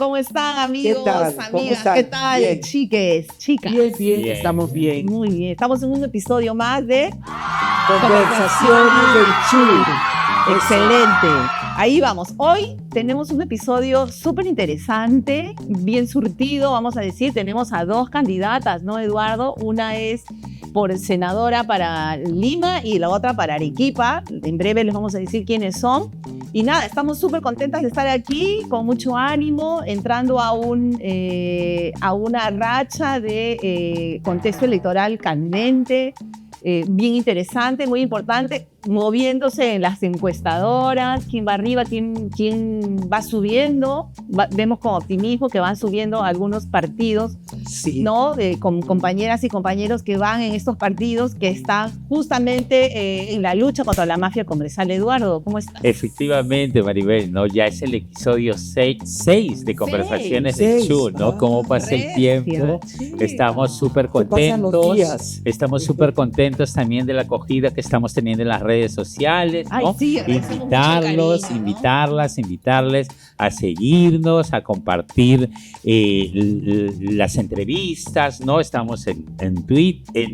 ¿Cómo están, amigos? ¿Qué tal? Amigas, ¿qué tal? Bien. Chiques, chicas. Bien, estamos bien. Muy bien. Estamos en un episodio más de Conversaciones del Chu. Excelente. Ahí vamos. Hoy tenemos un episodio súper interesante, bien surtido, vamos a decir. Tenemos a dos candidatas, ¿no, Eduardo? Una es por senadora para Lima y la otra para Arequipa. En breve les vamos a decir quiénes son. Y nada, estamos súper contentas de estar aquí, con mucho ánimo, entrando a una racha de contexto electoral candente, bien interesante, muy importante, moviéndose en las encuestadoras, quién va arriba, quién va subiendo. Vemos con optimismo que van subiendo algunos partidos, Sí. ¿no? Con compañeras y compañeros que van en estos partidos que están justamente en la lucha contra la mafia congresal. Eduardo, ¿cómo estás? Efectivamente, Maribel, ¿no? Ya es el episodio 6 de Conversaciones del Seis. Chu, ¿no? Cómo pasa el tiempo. Sí. Estamos súper Pasan los contentos. días. Estamos súper contentos también de la acogida que estamos teniendo en las redes sociales, ¿no? Ay, sí, agradecemos mucho el cariño, ¿no? invitarles a seguirnos, a compartir las entrevistas, ¿no? Estamos en Twitter,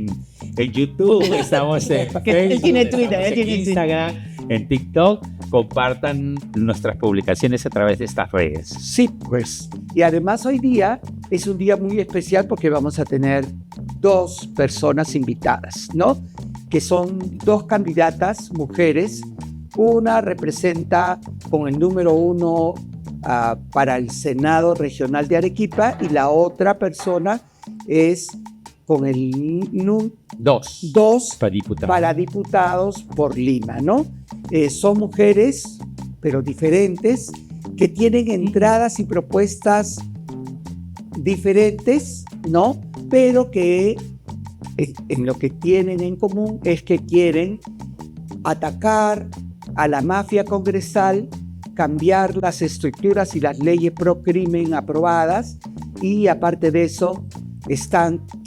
en YouTube, estamos en Él tiene Twitter, él en tiene Instagram, en TikTok. Compartan nuestras publicaciones a través de estas redes. Sí, pues. Y además hoy día es un día muy especial porque vamos a tener dos personas invitadas, ¿no? Que son dos candidatas mujeres. Una representa con el número 1 para el Senado Regional de Arequipa y la otra persona es con el 2 para diputados por Lima, ¿no? Son mujeres, pero diferentes, que tienen entradas y propuestas diferentes, ¿no? Pero que en lo que tienen en común es que quieren atacar a la mafia congresal, cambiar las estructuras y las leyes pro crimen aprobadas y aparte de eso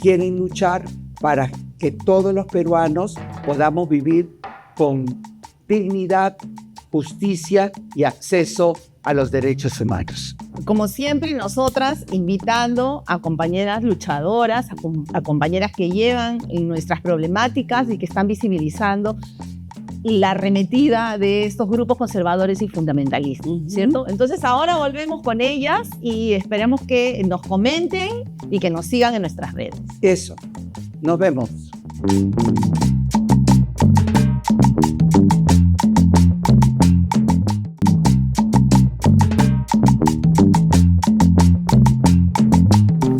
quieren luchar para que todos los peruanos podamos vivir con dignidad, justicia y acceso a los derechos humanos. Como siempre, nosotras invitando a compañeras luchadoras, a compañeras que llevan en nuestras problemáticas y que están visibilizando la arremetida de estos grupos conservadores y fundamentalistas, ¿cierto? Entonces ahora volvemos con ellas y esperamos que nos comenten y que nos sigan en nuestras redes. Eso. Nos vemos.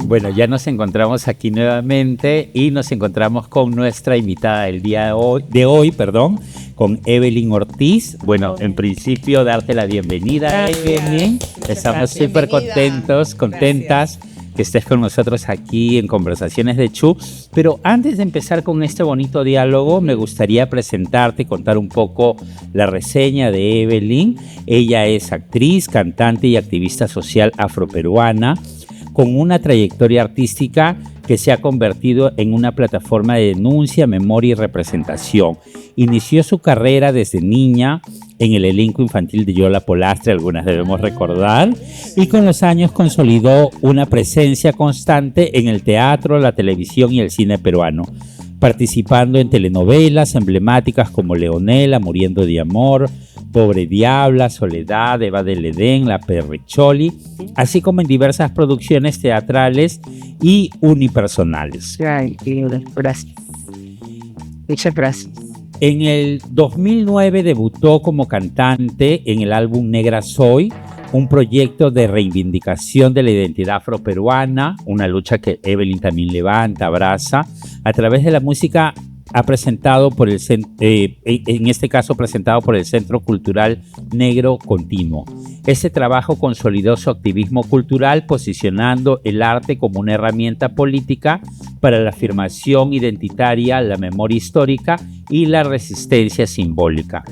Bueno, ya nos encontramos aquí nuevamente y nos encontramos con nuestra invitada del día de hoy, con Evelyn Ortiz. Bueno, en principio darte la bienvenida, Evelyn. Estamos súper contentas que estés con nosotros aquí en Conversaciones de Chu. Pero antes de empezar con este bonito diálogo, me gustaría presentarte y contar un poco la reseña de Evelyn. Ella es actriz, cantante y activista social afroperuana, con una trayectoria artística que se ha convertido en una plataforma de denuncia, memoria y representación. Inició su carrera desde niña en el elenco infantil de Yola Polastre, algunas debemos recordar, y con los años consolidó una presencia constante en el teatro, la televisión y el cine peruano, participando en telenovelas emblemáticas como Leonela, Muriendo de Amor, Pobre Diabla, Soledad, Eva del Edén, La Perrecholi, así como en diversas producciones teatrales y unipersonales. Gracias. Muchas gracias. En el 2009 debutó como cantante en el álbum Negra Soy, un proyecto de reivindicación de la identidad afroperuana, una lucha que Evelyn también levanta, abraza, a través de la música. Ha presentado en este caso presentado por el Centro Cultural Negro Continuo. Este trabajo consolidó su activismo cultural, posicionando el arte como una herramienta política para la afirmación identitaria, la memoria histórica y la resistencia simbólica.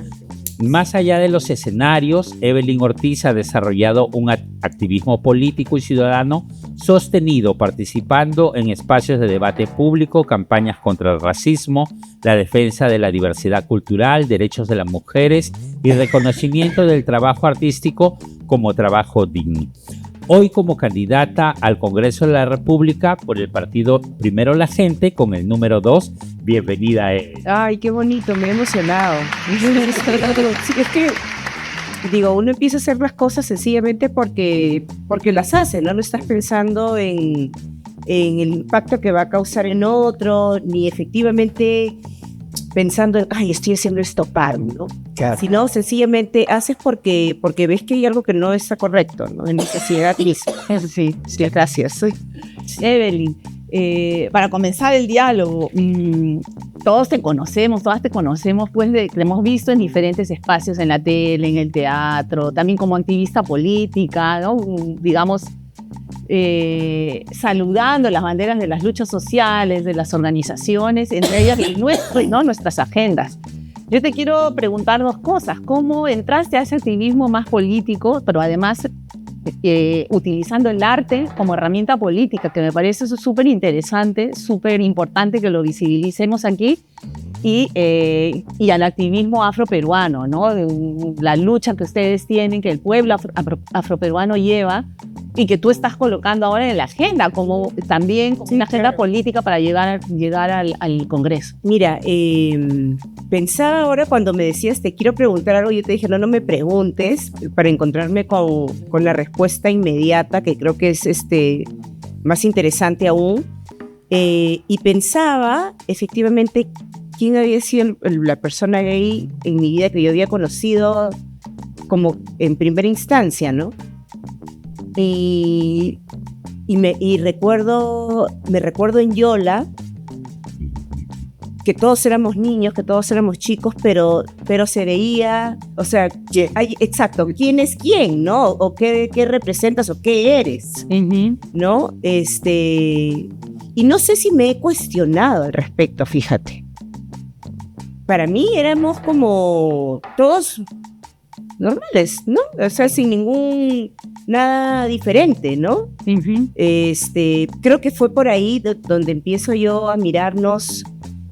Más allá de los escenarios, Evelyn Ortiz ha desarrollado un activismo político y ciudadano sostenido, participando en espacios de debate público, campañas contra el racismo, la defensa de la diversidad cultural, derechos de las mujeres y reconocimiento del trabajo artístico como trabajo digno. hoy como candidata al Congreso de la República por el partido Primero la Gente con el número 2. Bienvenida, Evelyn. Ay, qué bonito, me he emocionado. Sí, es que, digo, uno empieza a hacer las cosas sencillamente porque las hace, ¿no? No estás pensando en el impacto que va a causar en otro, ni efectivamente pensando en, ay, estoy haciendo esto para, ¿no? Claro. Sino sencillamente haces porque ves que hay algo que no está correcto, ¿no? En la sociedad misma. Sí, gracias. Evelyn, para comenzar el diálogo, todos te conocemos, todas te conocemos, pues te hemos visto en diferentes espacios, en la tele, en el teatro, también como activista política, ¿no? Digamos, saludando las banderas de las luchas sociales, de las organizaciones, entre ellas nuestras agendas. Yo te quiero preguntar dos cosas. ¿Cómo entraste a ese activismo más político, pero además utilizando el arte como herramienta política, que me parece súper interesante, súper importante que lo visibilicemos aquí, y al activismo afroperuano, ¿no? La lucha que ustedes tienen, que el pueblo afroperuano lleva y que tú estás colocando ahora en la agenda, como también como una agenda política para llegar al Congreso. Mira, pensaba ahora cuando me decías, te quiero preguntar algo, yo te dije, no me preguntes, para encontrarme con la respuesta inmediata, que creo que es más interesante aún. Y pensaba, efectivamente, quién había sido la persona gay en mi vida que yo había conocido como en primera instancia, ¿no? Y me recuerdo en Yola que todos éramos niños, que todos éramos chicos, pero se veía, o sea, exacto, quién es quién, ¿no? O qué representas o qué eres, ¿no? Y no sé si me he cuestionado al respecto, fíjate. Para mí éramos como todos normales, ¿no? O sea, sin nada diferente, ¿no? Creo que fue por ahí donde empiezo yo a mirarnos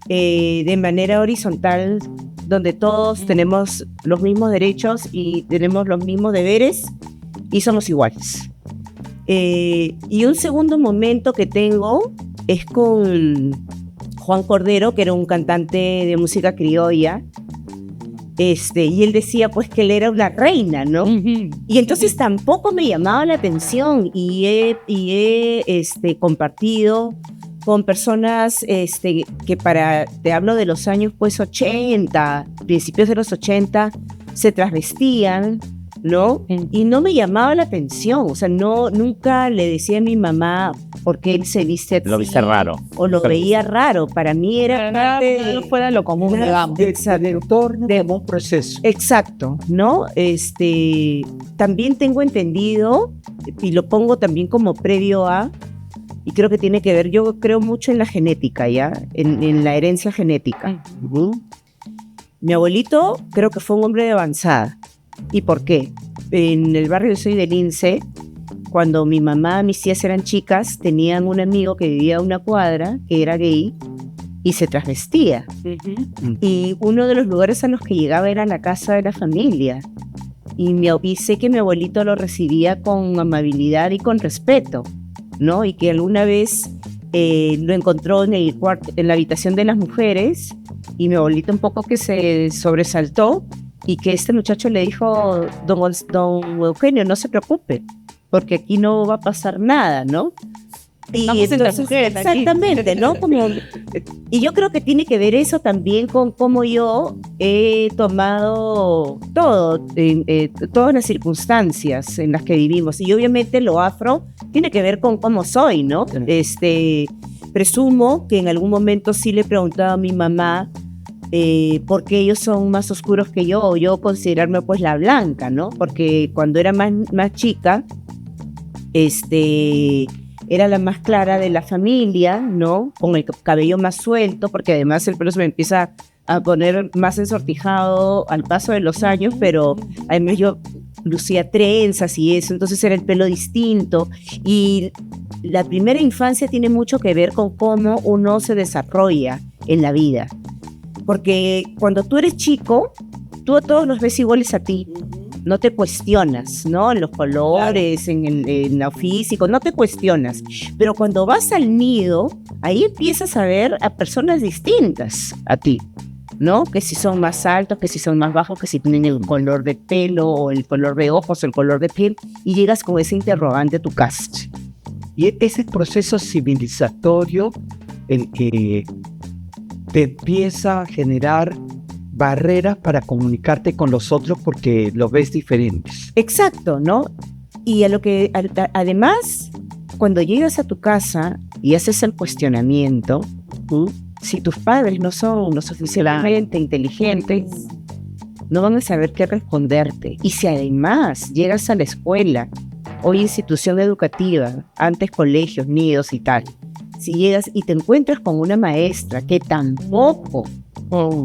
de manera horizontal, donde todos tenemos los mismos derechos y tenemos los mismos deberes y somos iguales. Y un segundo momento que tengo es con Juan Cordero, que era un cantante de música criolla, y él decía pues que él era una reina, ¿no? Y entonces tampoco me llamaba la atención y he compartido con personas que te hablo de los años pues 80, principios de los 80, se travestían, ¿no? Y no me llamaba la atención, o sea, nunca le decía a mi mamá por qué él se viste así. Lo viste raro. O lo veía raro, para mí era parte no fuera lo común, digamos. Del entorno de un proceso. Exacto, ¿no? También tengo entendido, y lo pongo también como previo a, y creo que tiene que ver, yo creo mucho en la genética, ¿ya? En la herencia genética. Mi abuelito creo que fue un hombre de avanzada. ¿Y por qué? En el barrio, yo soy de Lince, cuando mi mamá, mis tías eran chicas, tenían un amigo que vivía a una cuadra, que era gay, y se travestía. Y uno de los lugares a los que llegaba era la casa de la familia. Y sé que mi abuelito lo recibía con amabilidad y con respeto, ¿no? Y que alguna vez lo encontró en la habitación de las mujeres, y mi abuelito un poco que se sobresaltó, y que este muchacho le dijo, don Eugenio, no se preocupe, porque aquí no va a pasar nada, ¿no? Y entonces, exactamente, ¿no? Y yo creo que tiene que ver eso también con cómo yo he tomado todas las circunstancias en las que vivimos. Y obviamente lo afro tiene que ver con cómo soy, ¿no? Presumo que en algún momento sí le preguntaba a mi mamá por qué ellos son más oscuros que yo, o yo considerarme pues la blanca, ¿no? Porque cuando era más chica, era la más clara de la familia, ¿no? Con el cabello más suelto, porque además el pelo se me empieza a poner más ensortijado al paso de los años, pero además yo lucía trenzas y eso, entonces era el pelo distinto. Y la primera infancia tiene mucho que ver con cómo uno se desarrolla en la vida. Porque cuando tú eres chico, tú a todos los ves iguales a ti, no te cuestionas, ¿no? En los colores, en lo físico, no te cuestionas. Pero cuando vas al nido, ahí empiezas a ver a personas distintas a ti, ¿no? Que si son más altos, que si son más bajos, que si tienen el color de pelo, o el color de ojos, o el color de piel, y llegas con ese interrogante a tu casa. Y ese proceso civilizatorio, el que te empieza a generar barreras para comunicarte con los otros porque los ves diferentes. Exacto, ¿no? Y además, cuando llegas a tu casa y haces el cuestionamiento, si tus padres no son lo suficientemente inteligentes, no van a saber qué responderte. Y si además llegas a la escuela o institución educativa, antes colegios, nidos y tal, si llegas y te encuentras con una maestra que tampoco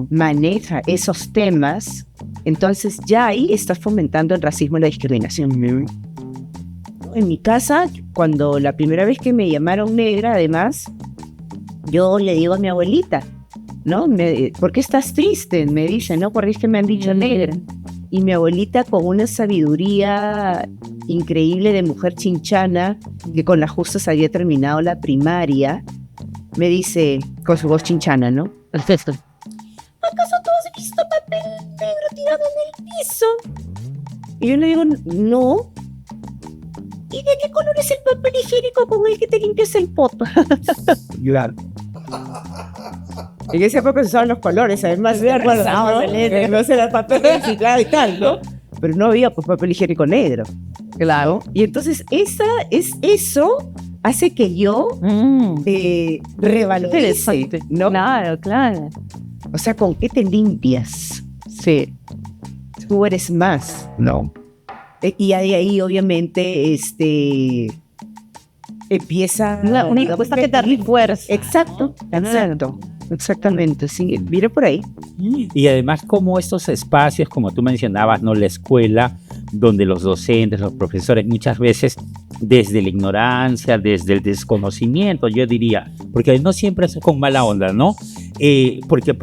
maneja esos temas, entonces ya ahí estás fomentando el racismo y la discriminación. En mi casa, cuando la primera vez que me llamaron negra, además, yo le digo a mi abuelita, ¿no? ¿Por qué estás triste? Me dice, ¿no? Porque es que me han dicho negra. Y mi abuelita, con una sabiduría increíble de mujer chinchana, que con las justas había terminado la primaria, me dice, con su voz chinchana, ¿no? ¿Acaso tú has visto papel negro tirado en el piso? Y yo le digo, no. ¿Y de qué color es el papel higiénico con el que te limpias el poto? Claro. En esa época se usaban los colores, además de acuerdo, no se era papel reciclado y tal, ¿no? Pero no había pues papel higiénico negro. Claro. Y entonces eso hace que yo revalorice, ¿no? Claro, claro. O sea, ¿con qué te limpias? Sí. Tú eres más. No. Y ahí obviamente empieza Una respuesta que te refuerza. Exacto, exactamente, sí, mira por ahí. Y además como estos espacios, como tú mencionabas, ¿no? La escuela, donde los docentes, los profesores, muchas veces desde la ignorancia, desde el desconocimiento, yo diría, porque no siempre es con mala onda, ¿no? Porque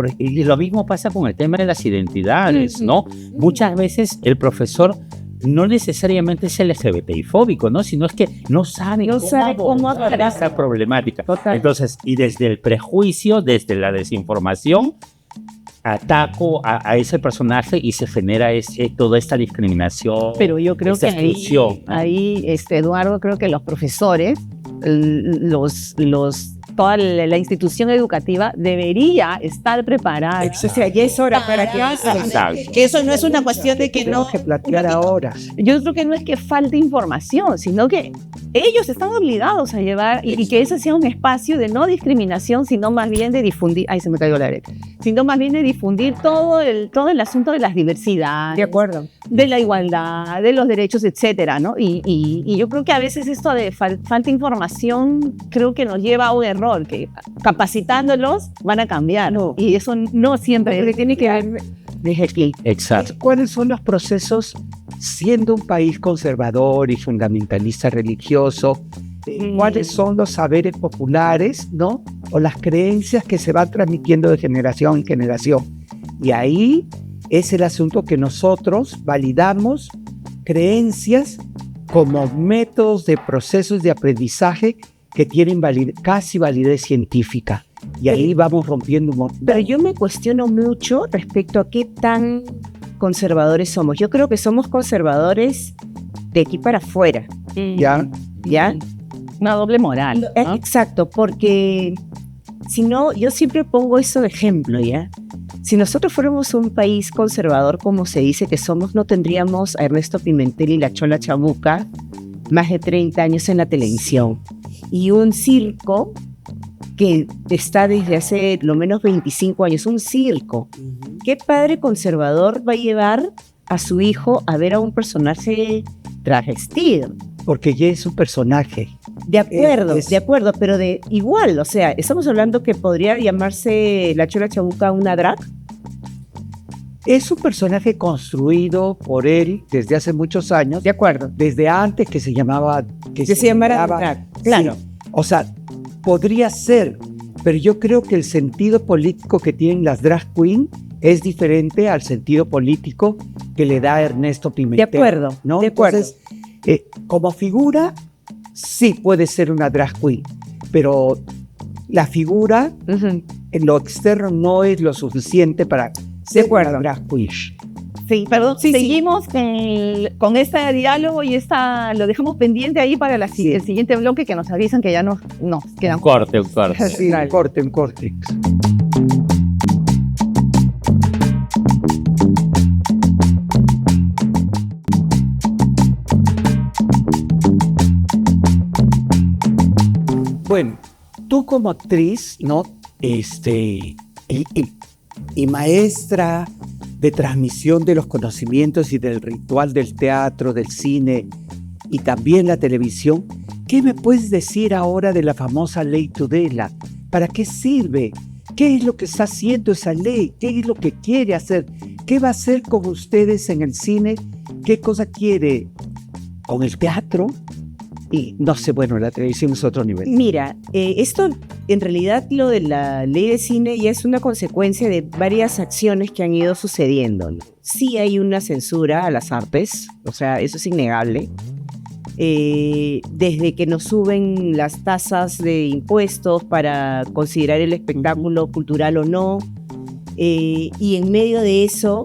lo mismo pasa con el tema de las identidades, ¿no? Muchas veces el profesor no necesariamente es LGBTI-fóbico, ¿no? Sino es que no sabe cómo abordar esa problemática. Total. Entonces, y desde el prejuicio, desde la desinformación, ataco a ese personaje y se genera toda esta discriminación. Pero yo creo que exclusión. ahí Eduardo, creo que los profesores, toda la institución educativa debería estar preparada. O sea, ya es hora para que Exacto. Que eso no es una cuestión de que no. Tenemos que platicar ahora. Yo creo que no es que falte información, sino que ellos están obligados a llevar y que ese sea un espacio de no discriminación, sino más bien de difundir. Ay, se me cayó la areta. Sino más bien de difundir todo el asunto de las diversidades. De acuerdo. De la igualdad, de los derechos, etcétera, ¿no? Y yo creo que a veces esto de falta información creo que nos lleva a un error, que capacitándolos van a cambiar, ¿no? Y eso no siempre Porque tiene que haber Exacto. ¿Cuáles son los procesos, siendo un país conservador y fundamentalista religioso, cuáles son los saberes populares, ¿no? O las creencias que se van transmitiendo de generación en generación? Y ahí es el asunto que nosotros validamos creencias como métodos de procesos de aprendizaje que tienen casi validez científica. Y ahí vamos rompiendo un montón. Pero yo me cuestiono mucho respecto a qué tan conservadores somos. Yo creo que somos conservadores de aquí para afuera. ¿Ya? una doble moral, ¿no? Exacto, porque si no, yo siempre pongo eso de ejemplo, ¿ya? Si nosotros fuéramos un país conservador, como se dice que somos, no tendríamos a Ernesto Pimentel y la Chola Chabuca más de 30 años en la televisión. Y un circo que está desde hace lo menos 25 años, un circo. ¿Qué padre conservador va a llevar a su hijo a ver a un personaje travestido? Porque ya es un personaje. De acuerdo, pero de igual, o sea, estamos hablando que podría llamarse la Chola Chabuca una drag. Es un personaje construido por él desde hace muchos años. De acuerdo. Desde antes que se llamaba... Que se llamara drag, claro. Sí. O sea, podría ser, pero yo creo que el sentido político que tienen las drag queen es diferente al sentido político que le da Ernesto Pimentel. De acuerdo, ¿no? de acuerdo. Entonces, como figura, sí puede ser una drag queen, pero la figura en lo externo no es lo suficiente para ser una drag queen. Sí, perdón, Sí, seguimos con este diálogo y lo dejamos pendiente ahí para el siguiente bloque, que nos avisan que ya nos quedan. Un corte. Sí, un corte. Bueno, tú como actriz, ¿no? Y maestra de transmisión de los conocimientos y del ritual del teatro, del cine y también la televisión, ¿qué me puedes decir ahora de la famosa ley Tudela? ¿Para qué sirve? ¿Qué es lo que está haciendo esa ley? ¿Qué es lo que quiere hacer? ¿Qué va a hacer con ustedes en el cine? ¿Qué cosa quiere con el teatro? Y no sé, bueno, la televisión es otro nivel. Mira, esto en realidad lo de la ley de cine ya es una consecuencia de varias acciones que han ido sucediendo, ¿no? Sí hay una censura a las artes, o sea, eso es innegable. Desde que nos suben las tasas de impuestos para considerar el espectáculo cultural o no, y en medio de eso,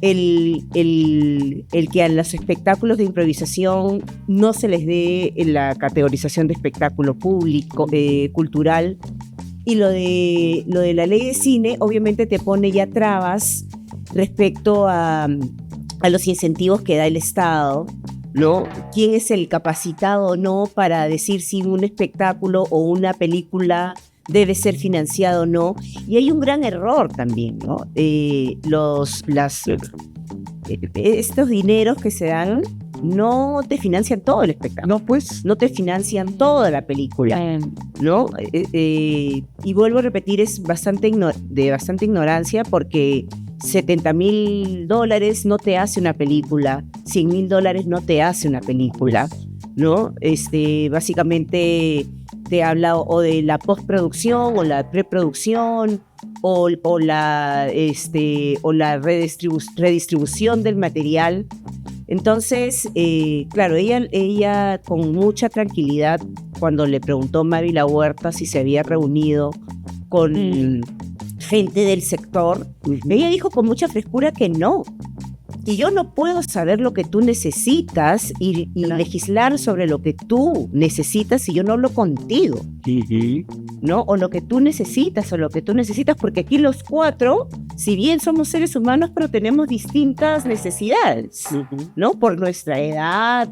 el que a los espectáculos de improvisación no se les dé la categorización de espectáculo público, cultural, y lo de la ley de cine obviamente te pone ya trabas respecto a los incentivos que da el Estado, ¿no? ¿Quién es el capacitado o no para decir si un espectáculo o una película debe ser financiado o no? Y hay un gran error también, ¿no? Estos dineros que se dan no te financian todo el espectáculo. No, pues. No te financian toda la película, ¿no? Y vuelvo a repetir, es de bastante ignorancia, porque $70,000 no te hace una película, $100,000 no te hace una película, ¿no? Básicamente te habla o de la postproducción o la preproducción o la redistribución del material. Entonces, claro, ella con mucha tranquilidad, cuando le preguntó Mávila Huerta si se había reunido con gente del sector, ella dijo con mucha frescura que no. Y yo no puedo saber lo que tú necesitas y legislar sobre lo que tú necesitas si yo no hablo contigo, ¿no? O lo que tú necesitas, porque aquí los cuatro, si bien somos seres humanos, pero tenemos distintas necesidades, ¿no? Por nuestra edad,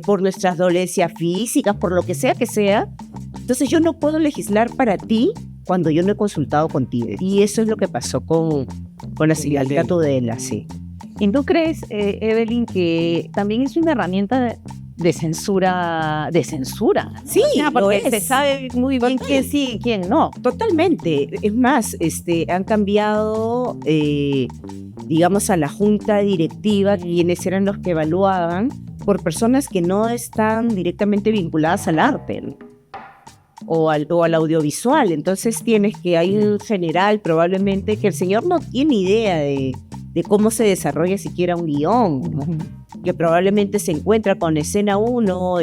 por nuestras dolencias físicas, por lo que sea que sea. Entonces yo no puedo legislar para ti cuando yo no he consultado contigo. Y eso es lo que pasó con la señorita Tudela, sí. ¿Y tú crees, Evelyn, que también es una herramienta de censura? Sí, porque se sabe muy bien quién sí y quién no. Totalmente. Es más, han cambiado, digamos, a la junta directiva, quienes eran los que evaluaban, por personas que no están directamente vinculadas al arte, ¿no? o al audiovisual. Entonces hay un general probablemente que el señor no tiene idea de cómo se desarrolla siquiera un guión, ¿no? Que probablemente se encuentra con escena 1,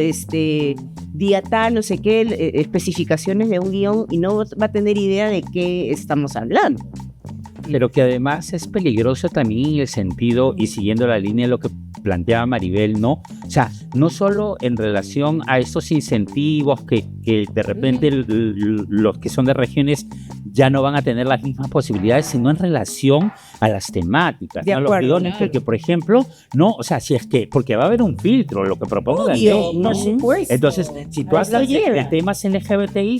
día tal, no sé qué, especificaciones de un guión, y no va a tener idea de qué estamos hablando. Pero que además es peligroso también en el sentido, y siguiendo la línea de lo que planteaba Maribel, ¿no? O sea, no solo en relación a estos incentivos que de repente los que son de regiones ya no van a tener las mismas posibilidades, sino en relación a las temáticas, de ¿no? acuerdo, Los guiones, porque por ejemplo, no, o sea, si es que, porque va a haber un filtro, lo que propongo la ley, ¿no? Por supuesto. Entonces, si tú hablas de temas LGBTI,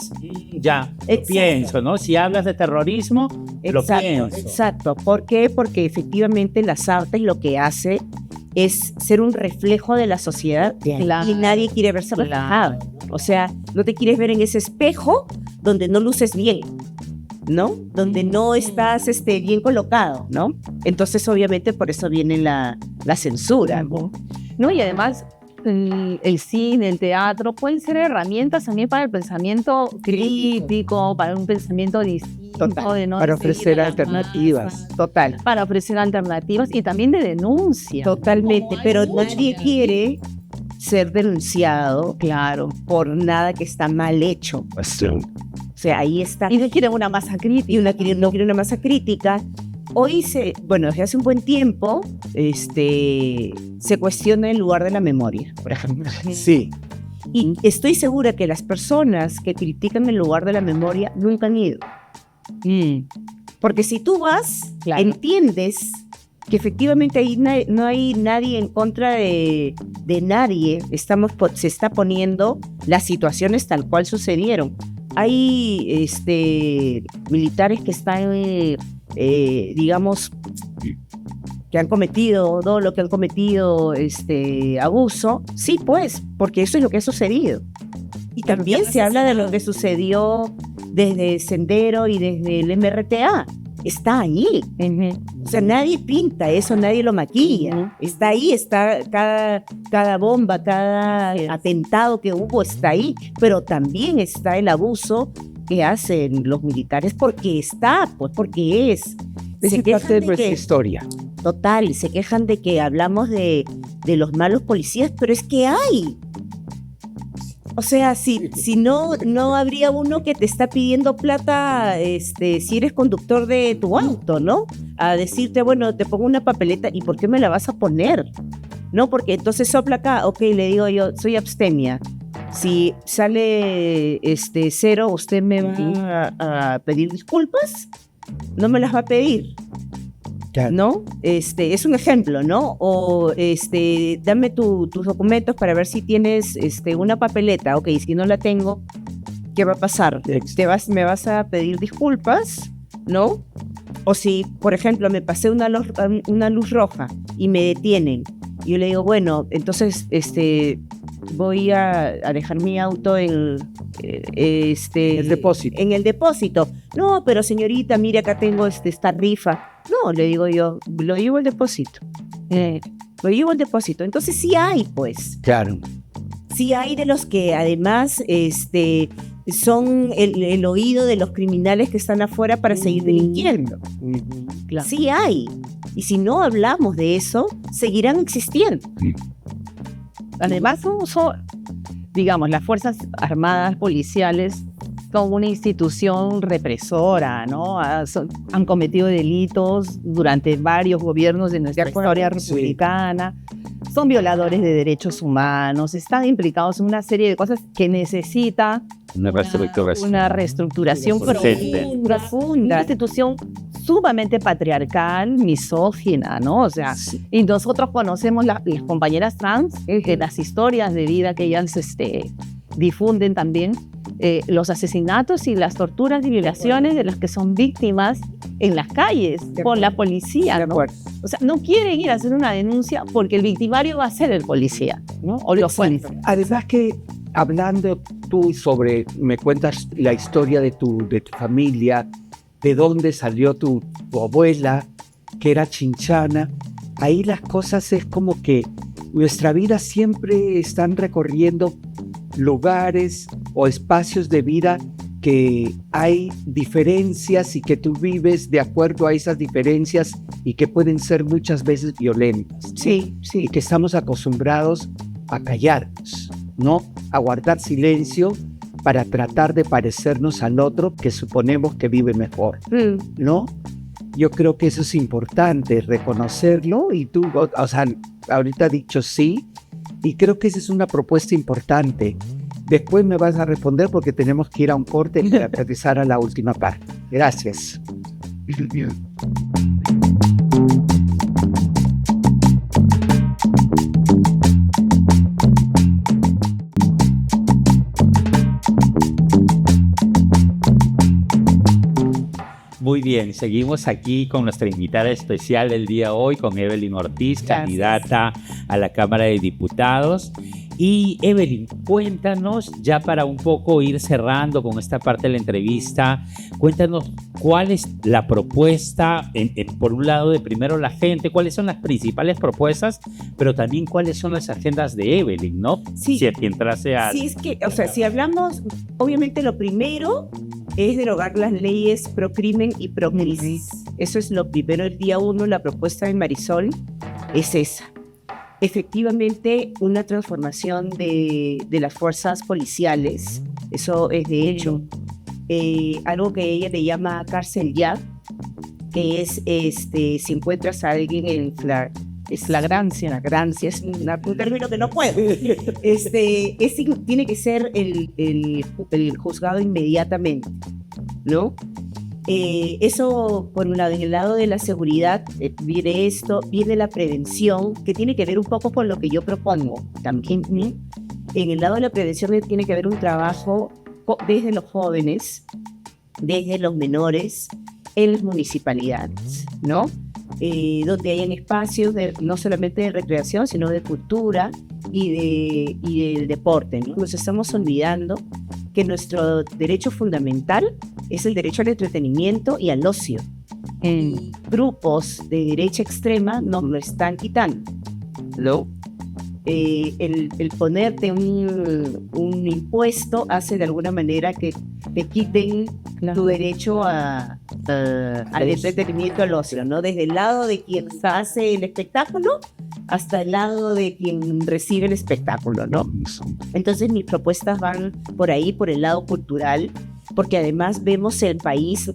ya, lo pienso, ¿no? Si hablas de terrorismo, lo pienso. Exacto. ¿Por qué? Porque efectivamente las artes lo que hace es ser un reflejo de la sociedad, y nadie quiere verse reflejado. O sea, no te quieres ver en ese espejo donde no luces bien, ¿no? Donde no estás bien colocado, ¿no? Entonces, obviamente, por eso viene la censura, ¿no? No, y además, el cine, el teatro, pueden ser herramientas también para el pensamiento crítico, para un pensamiento distinto. Total, de no para seguir ofrecer a la alternativas. masa, Total, para ofrecer alternativas y también de denuncia. totalmente. Hay Pero mucho nadie que quiere ser denunciado Claro. por nada que está mal hecho. O sea, ahí está. Y no quieren una masa crítica. Y no quiere una masa crítica. Hoy desde hace un buen tiempo, se cuestiona el lugar de la memoria, por ejemplo. Sí, Y estoy segura que las personas que critican el lugar de la memoria nunca han ido. Porque si tú vas, Claro. entiendes que efectivamente ahí no hay nadie en contra de nadie. Se está poniendo las situaciones tal cual sucedieron. Hay militares que están, digamos, que han cometido todo lo que han cometido, abuso. Sí, pues, porque eso es lo que ha sucedido. Y también se habla de lo que sucedió desde Sendero y desde el MRTA. Está ahí. O sea, nadie pinta eso, nadie lo maquilla. Está ahí, está cada bomba, cada atentado que hubo está ahí. Pero también está el abuso que hacen los militares porque porque es. es Se parte de quejan de nuestra que, historia. total, se quejan de que hablamos de los malos policías, pero es que hay. O sea, si no habría uno que te está pidiendo plata, si eres conductor de tu auto, ¿no? A decirte, bueno, te pongo una papeleta, ¿y por qué me la vas a poner? No, porque entonces sopla acá, ok, le digo yo, soy abstemia. Si sale 0, ¿usted me va a pedir disculpas? No me las va a pedir. Claro. ¿No? Es un ejemplo, ¿no? O dame tus documentos para ver si tienes una papeleta. Ok, si no la tengo, ¿qué va a pasar? ¿Me vas a pedir disculpas? ¿No? O si, por ejemplo, me pasé una luz roja y me detienen. Y yo le digo, bueno, entonces voy a dejar mi auto en El depósito. En el depósito. No, pero señorita, mire, acá tengo esta rifa. No, le digo yo, lo llevo al depósito. Lo llevo al depósito. Entonces sí hay, pues. Claro. Sí hay de los que además son el oído de los criminales que están afuera para seguir delinquiendo. Claro. Sí hay. Y si no hablamos de eso, seguirán existiendo. Además, digamos, las Fuerzas Armadas policiales son una institución represora, ¿no? Han cometido delitos durante varios gobiernos de nuestra historia republicana. Son violadores de derechos humanos, están implicados en una serie de cosas que necesita una reestructuración profunda. Una institución sumamente patriarcal, misógina, ¿no? O sea, y nosotros conocemos las compañeras trans, que las historias de vida que ellas difunden también, los asesinatos y las torturas y violaciones de las que son víctimas en las calles por la policía, ¿no? O sea, no quieren ir a hacer una denuncia porque el victimario va a ser el policía, ¿no? O los policías. Además que hablando tú me cuentas la historia de tu familia, de dónde salió tu abuela, que era chinchana, ahí las cosas es como que nuestra vida siempre están recorriendo lugares o espacios de vida que hay diferencias y que tú vives de acuerdo a esas diferencias y que pueden ser muchas veces violentas. Sí, sí. Y que estamos acostumbrados a callarnos, ¿no? A guardar silencio para tratar de parecernos al otro que suponemos que vive mejor, ¿no? Yo creo que eso es importante, reconocerlo, y tú, o sea, ahorita has dicho sí, y creo que esa es una propuesta importante. Después me vas a responder porque tenemos que ir a un corte y aterrizar a la última parte. Gracias. Muy bien, seguimos aquí con nuestra invitada especial del día de hoy, con Evelyn Ortiz, candidata a la Cámara de Diputados. Y Evelyn, cuéntanos, ya para un poco ir cerrando con esta parte de la entrevista, cuéntanos cuál es la propuesta, por un lado de primero la gente, cuáles son las principales propuestas, pero también cuáles son las agendas de Evelyn, ¿no? Sí. Si aquí entrase a... Sí, es que, o sea, si hablamos, obviamente lo primero es derogar las leyes pro crimen y pro crisis. Eso es lo primero. El día 1, la propuesta de Marisol es esa. Efectivamente, una transformación de las fuerzas policiales. Eso es, de hecho, algo que ella le llama cárcel ya, que es, si encuentras a alguien en flagrancia, es un término que no puedo. Tiene que ser el juzgado inmediatamente, ¿no? Eso, por un lado. En el lado de la seguridad viene esto, viene la prevención, que tiene que ver un poco con lo que yo propongo también. En el lado de la prevención tiene que haber un trabajo desde los jóvenes, desde los menores, en las municipalidades, ¿no? Donde hayan espacios no solamente de recreación, sino de cultura y del deporte, ¿no? Nos estamos olvidando que nuestro derecho fundamental es el derecho al entretenimiento y al ocio. Grupos de derecha extrema nos lo están quitando, ¿no? El ponerte un impuesto hace de alguna manera que te quiten tu derecho al entretenimiento, al ocio, ¿no? Desde el lado de quien hace el espectáculo hasta el lado de quien recibe el espectáculo, ¿no? Entonces mis propuestas van por ahí, por el lado cultural, porque además vemos el país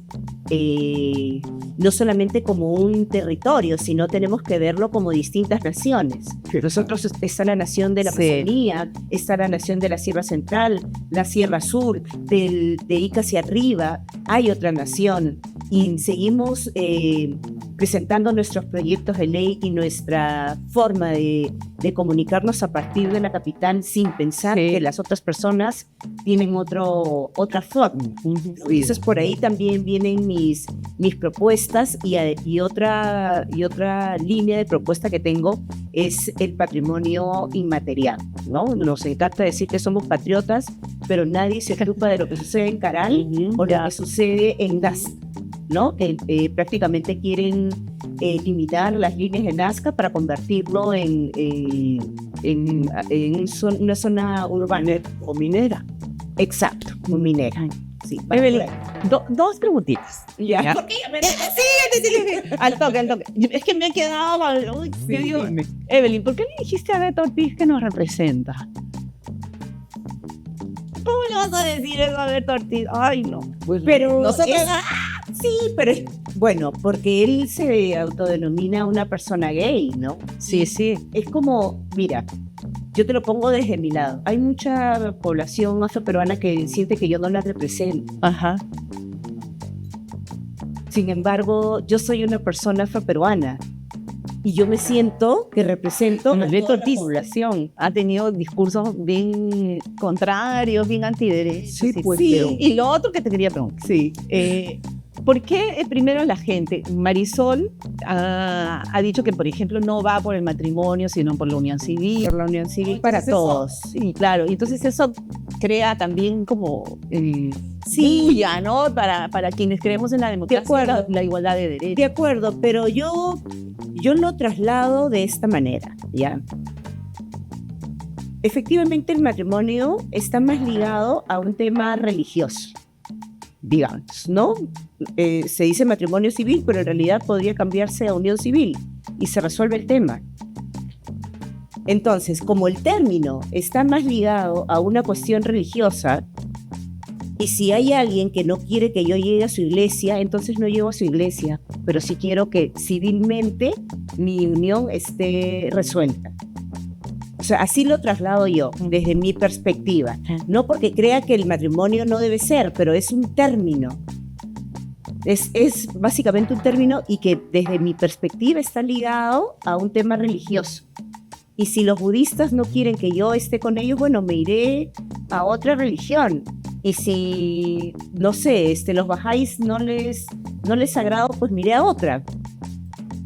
no solamente como un territorio, sino tenemos que verlo como distintas naciones. Nosotros está la nación de la Amazonía, está la nación de la Sierra Central, la Sierra Sur, de Ica hacia arriba, hay otra nación, y seguimos presentando nuestros proyectos de ley y nuestra forma de comunicarnos a partir de la capital sin pensar que las otras personas tienen otra forma. Entonces por ahí también vienen mis propuestas y otra línea de propuesta que tengo es el patrimonio inmaterial, ¿no? Nos encanta decir que somos patriotas, pero nadie se ocupa de lo que sucede en Caral o lo que sucede en Nazca, ¿no? Prácticamente quieren limitar las líneas de Nazca para convertirlo en una zona urbana o minera. Exacto, muy minera. Sí, Evelyn, dos preguntitas. ¿Ya? ¿Por qué ya me sí, al toque. Es que me he quedado... Uy, ¿qué digo? Evelyn, ¿por qué le dijiste a Beto Ortiz que nos representa? ¿Cómo le vas a decir eso a Beto Ortiz? Ay, no. Bueno, Pero nosotros... sí, pero bueno, porque él se autodenomina una persona gay, ¿no? Sí. Es como, mira, yo te lo pongo desde mi lado. Hay mucha población afroperuana que siente que yo no la represento. Ajá. Sin embargo, yo soy una persona afroperuana y yo me siento que represento a Beto toda la Ortiz población. ha tenido discursos bien contrarios, bien antiderechos. Sí, pues, sí. pero- Y lo otro que te quería preguntar. Sí. ¿Por qué primero la gente? Marisol ha dicho que, por ejemplo, no va por el matrimonio, sino por la unión civil. Por la unión civil para Entonces todos. Sí, claro. Y entonces eso crea también como Sí. bulla, ¿no? Para quienes creemos en la democracia, acuerdo. la igualdad de derechos. De acuerdo, pero yo lo traslado de esta manera, ¿ya? Efectivamente, el matrimonio está más ligado a un tema religioso, digamos, ¿no? Se dice matrimonio civil, pero en realidad podría cambiarse a unión civil y se resuelve el tema. Entonces, como el término está más ligado a una cuestión religiosa, y si hay alguien que no quiere que yo llegue a su iglesia, entonces no llego a su iglesia, pero sí quiero que civilmente mi unión esté resuelta. O sea, así lo traslado yo, desde mi perspectiva. No porque crea que el matrimonio no debe ser, pero es un término. Es básicamente un término y que desde mi perspectiva está ligado a un tema religioso. Y si los budistas no quieren que yo esté con ellos, bueno, me iré a otra religión. Y si, no sé, los bajáis no les agrado, pues me iré a otra.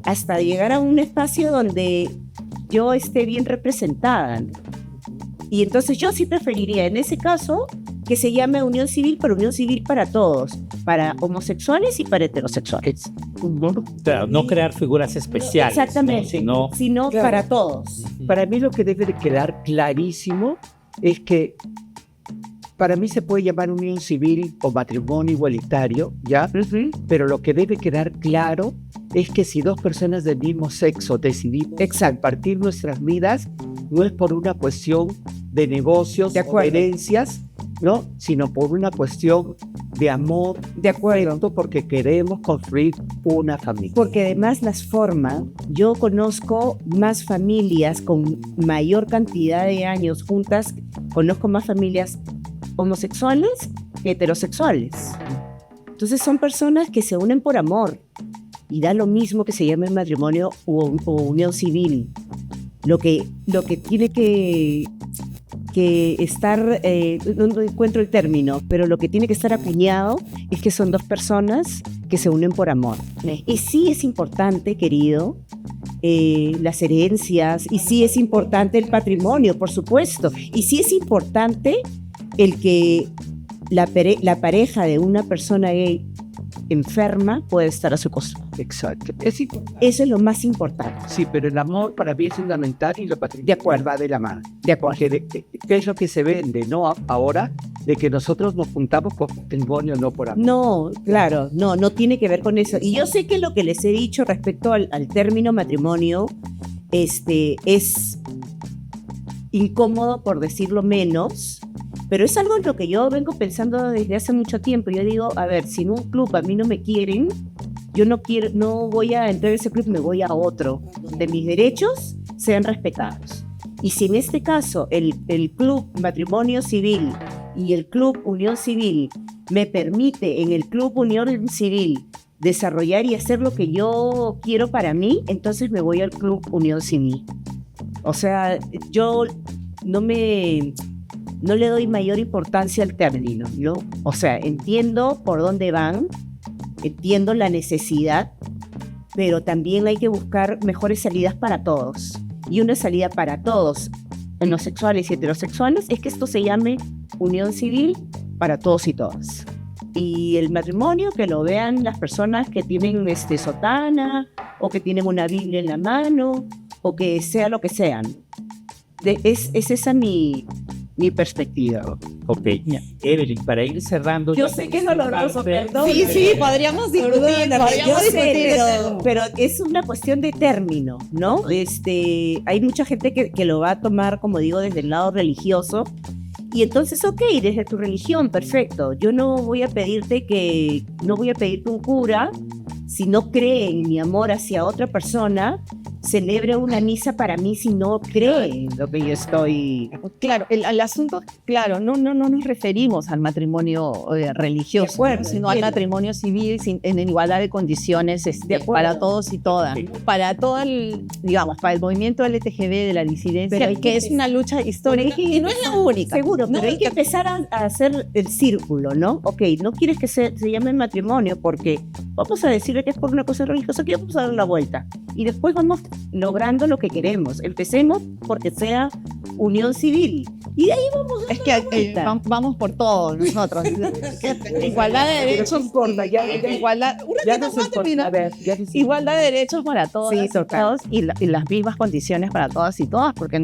Hasta llegar a un espacio donde yo esté bien representada. Y entonces yo sí preferiría en ese caso que se llame unión civil, pero unión civil para todos, para homosexuales y para heterosexuales. Claro, no crear figuras especiales. Exactamente, ¿no? sino Claro. para todos. Para mí lo que debe de quedar clarísimo es que para mí se puede llamar unión civil o matrimonio igualitario, ¿ya? Pero lo que debe quedar claro es que si dos personas del mismo sexo decidimos compartir nuestras vidas, no es por una cuestión de negocios De o acuerdo. herencias, ¿no? Sino por una cuestión de amor, De acuerdo. porque queremos construir una familia. Porque además las forma, yo conozco más familias con mayor cantidad de años juntas, conozco más familias homosexuales que heterosexuales. Entonces son personas que se unen por amor y da lo mismo que se llame matrimonio o unión civil. Lo que tiene que estar, no encuentro el término, pero lo que tiene que estar acuñado es que son dos personas que se unen por amor. Y sí es importante, querido, las herencias, y sí es importante el patrimonio, por supuesto, y sí es importante el que la pareja de una persona gay enferma puede estar a su costado. Exacto. Es importante. Eso es lo más importante. Sí, pero el amor para mí es fundamental y lo De patrimonial acuerdo. va de la mano. De acuerdo. Porque ¿qué es lo que se vende, no? Ahora, de que nosotros nos juntamos por patrimonio, no por amor. No, claro, no tiene que ver con eso. Y yo sé que lo que les he dicho respecto al término matrimonio, es incómodo por decirlo menos, pero es algo en lo que yo vengo pensando desde hace mucho tiempo. Yo digo, a ver, si en un club a mí no me quieren, yo no voy a entrar a ese club, me voy a otro, donde mis derechos sean respetados. Y si en este caso el club matrimonio civil y el club unión civil me permite en el club unión civil desarrollar y hacer lo que yo quiero para mí, entonces me voy al club unión civil. O sea, yo no le doy mayor importancia al término, ¿no? O sea, entiendo por dónde van, entiendo la necesidad, pero también hay que buscar mejores salidas para todos. Y una salida para todos, homosexuales y heterosexuales, es que esto se llame unión civil para todos y todas. Y el matrimonio, que lo vean las personas que tienen sotana, o que tienen una Biblia en la mano, o que sea lo que sean. Es esa mi perspectiva. Ok. Evelyn, para ir cerrando. Yo ya sé que es doloroso, perdón. podríamos discutir. Yo sé, pero es una cuestión de término, ¿no? Hay mucha gente que lo va a tomar, como digo, desde el lado religioso. Y entonces, ok, desde tu religión, perfecto. Yo no voy a pedirte un cura, si no cree en mi amor hacia otra persona, celebre una misa para mí si no cree en lo que yo estoy. Claro, el asunto, claro, no nos referimos al matrimonio religioso, De acuerdo, sino al entiendo. matrimonio civil en igualdad de condiciones De acuerdo. para todos y todas. Para todo para el movimiento LGTB de la disidencia, Pero hay que que es una lucha histórica y no es la única. Seguro, No, pero hay que empezar a hacer el círculo, ¿no? Ok, no quieres que se llame matrimonio porque vamos a decirle que es por una cosa religiosa, que vamos a dar la vuelta. Y después vamos logrando lo que queremos. Empecemos porque sea unión civil. Y de ahí vamos Es que vamos por todo nosotros. Igualdad de derechos. Igualdad, igualdad de derechos para todos, Sí, total. y las mismas condiciones para todas y todas, porque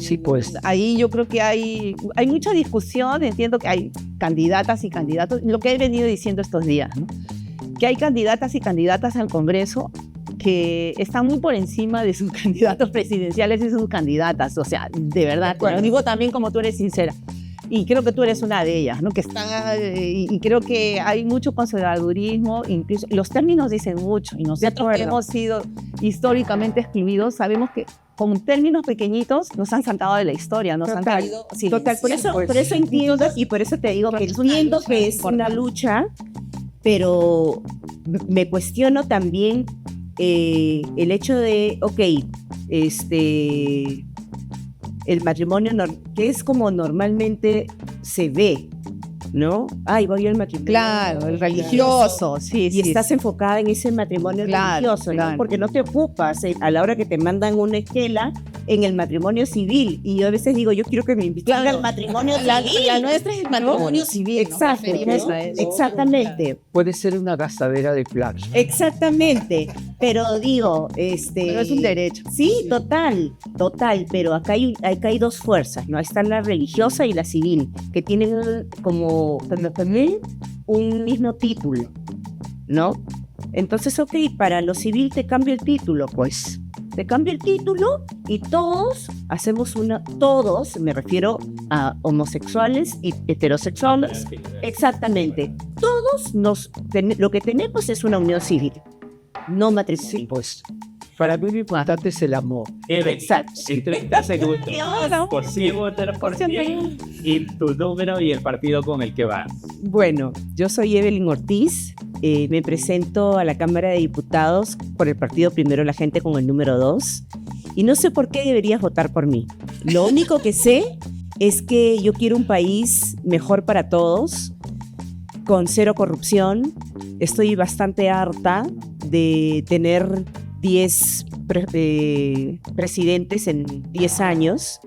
Sí, pues. ahí yo creo que hay mucha discusión. Entiendo que hay candidatas y candidatos, lo que he venido diciendo estos días, ¿no? Que hay candidatas y candidatas al Congreso que están muy por encima de sus candidatos presidenciales y sus candidatas. O sea, de verdad, te lo digo también como tú eres sincera. Y creo que tú eres una de ellas, ¿no? Que está, y creo que hay mucho conservadurismo, incluso los términos dicen mucho, y nosotros que hemos sido históricamente excluidos, sabemos que con términos pequeñitos nos han saltado de la historia, nos han traído Total, por eso entiendo y por eso te digo que entiendo que es una lucha, pero me cuestiono también el hecho de, ok, el matrimonio que es como normalmente se ve, ¿no? Ay, voy al matrimonio. Claro, el religioso, sí, Y sí. estás enfocada en ese matrimonio Claro, religioso, ¿no? claro. Porque no te ocupas a la hora que te mandan una esquela en el matrimonio civil. Y yo a veces digo, yo quiero que me inviten Claro. al matrimonio La civil. nuestra es el matrimonio civil. Exacto, Nos referimos a eso. exactamente. Puede ser una gastadera de plata. Exactamente, pero digo, Pero es un derecho. Sí, total, pero acá hay dos fuerzas, ¿no? Está la religiosa y la civil, que tienen como también un mismo título, ¿no? Entonces, ok, para lo civil te cambio el título, pues. Te cambio el título y todos hacemos todos, me refiero a homosexuales y heterosexuales, exactamente. Todos lo que tenemos es una unión civil, no matrimonio. Pues para mí lo importante es el amor. Exacto. En 30 segundos. Por sí, votar por ti. Y tu número y el partido con el que vas. Bueno, yo soy Evelyn Ortiz, me presento a la Cámara de Diputados por el partido Primero la Gente con el número 2 y no sé por qué deberías votar por mí. Lo único que sé es que yo quiero un país mejor para todos, con cero corrupción. Estoy bastante harta de tener 10 presidentes en 10 años.